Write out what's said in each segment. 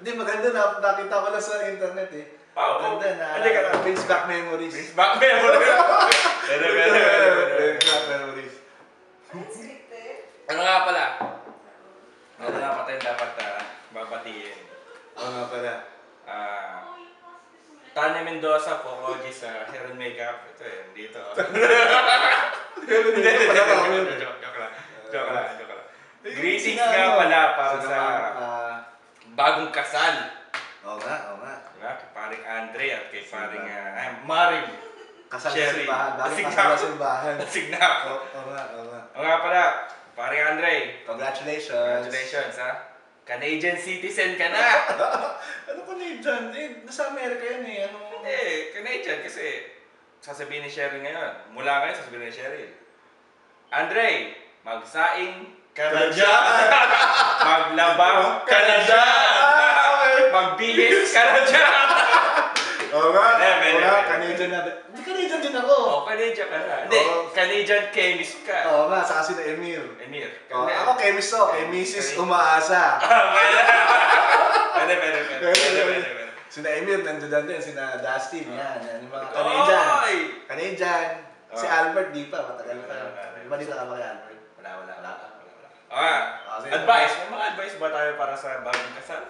Hindi, maganda na. Nakita ko lang sa internet eh. Maganda na. Brings back memories. Brings back memories. Brings back memories. Ano nga pala? Ano nga pa tayo dapat babatiin? Oo nga pala. Tanya Mendoza po, Ogie sa hair and makeup. Ito eh, dito. Joke lang. Greetings nga pala para sa bagong kasal. Oo nga. Diba? Kay paring Andre at kay paring Maring. Kasal sa simbahan. Bakit kasal sa simbahan? Nasigna ako. Oo nga. Oo nga pala, paring Andre. Congratulations Ha. Canadian citizen ka na. Ano Canadian? Nasa Amerika yan eh. Canadian kasi sasabihin ni Cheryl ngayon. Mula ngayon sasabihin ni Cheryl. Andre, magsaing ka na dyan. Maglabang ka na dyan. Magbihis ka na dyan. Oo nga. Canadian na. Hindi Canadian din ako. Canadian ka na. Hindi, Canadian chemist ka. Oo nga, sa kasi na Emir. Ako chemist to, kay Mrs. Umaasa. Pwede. Sina Emir, nandiyan din, sina Dustin, yan. Yung mga Canadian. Si Albert, di pa, matagal pa. Di ba dito ka ba kay Albert? Wala. Advice. May mga advice ba tayo para sa bagong kasal?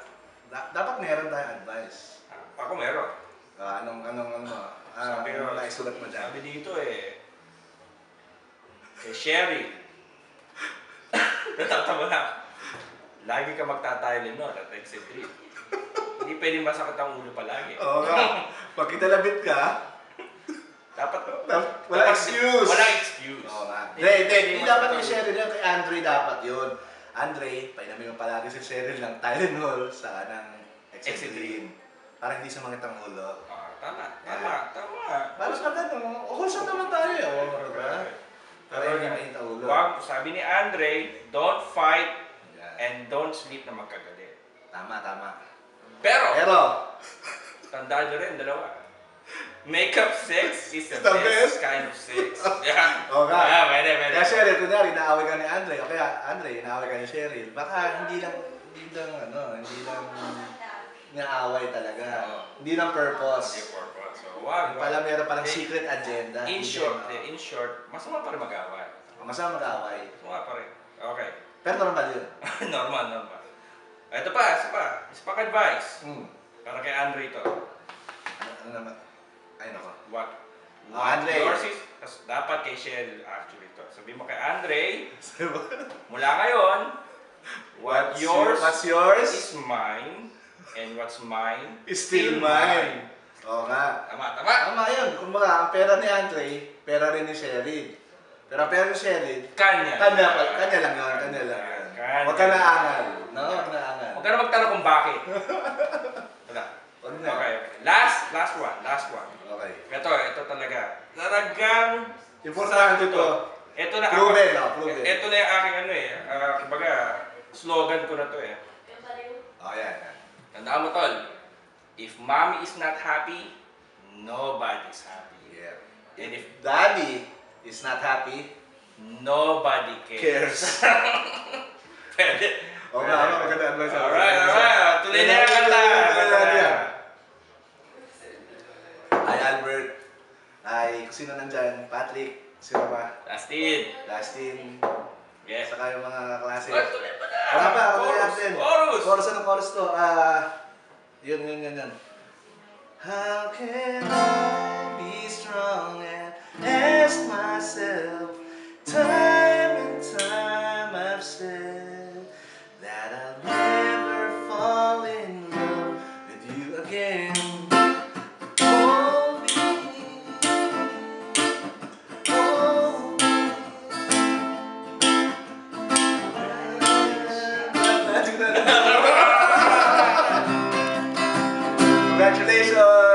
Dapat meron tayong advice. Ako meron. Anong Sabi ko, naisulat mo dyan? Sabi dito eh. Kay Sherry. Natatawa na. Lagi ka magtataylin at exit 3. Hindi pwedeng masakit ang ulo palagi. Oo nga. Pag kitalabit ka, dapat walang excuse. Walang excuse. Oo nga. Hindi dapat kay Cheryl yan. Kay Andre dapat yun. Andre, painamin mo palagi si Cheryl ng Tylenol sa kanang Excedrin. Para hindi sumakit ang ulo. Tama. Balas na gano'n. Wholesome naman tayo eh. Para hindi mainit ang ulo. Wag, sabi ni Andre, don't fight and don't sleep na magkagalit. Tama. Pero, tandaan nyo rin, dalawa. Makeup sex is the best kind of sex. Oo nga. Pwede. Kaya Cheryl, kunyari, inaaway ka ni Andre. O kaya, Andre, inaaway ka ni Cheryl. Baka hindi lang inaaway talaga. Hindi lang purpose. So, wag. Meron palang secret agenda. In short, masama pa rin mag-away. Masama mag-away. Masama pa rin. Okay. Pero normal yun. Normal. Ito pa. Isa pang advice. Para kay Andre ito. Ano naman? Ay, nako. What Andre. Yours is, dapat kay Cheryl actually ito. Sabi mo kay Andre, mula ngayon, what's yours is mine, and what's mine is still mine. Oo nga. Tama. Tama yun. Kumbaga, ang pera ni Andre, pera rin ni Cheryl. Pero ang pera ni Cheryl, kanya lang yun. Huwag ka naangal. Huwag ka na magtanong kung bakit. Wala. Okay. Last one. Okay. Ito talaga. Talagang importante ito. Ito na proven. Ito na yung aking kumbaga, slogan ko na to eh. Yan. Tandaan mo tol. If mommy is not happy, nobody's happy. Yeah. And if daddy is not happy, nobody cares. Pwede. Maganda advice. Alright. Tuloy na yung kanta. Hi Albert. Hi, sino nandyan? Patrick. Sino ba? Dustin. Yes. Saka yung mga klase. Tuloy pa na. Wala pa, ako na natin. Chorus to. Yun. How can I be strong and ask myself, time and time I've said that I'll never fall in love with you again. Congratulations!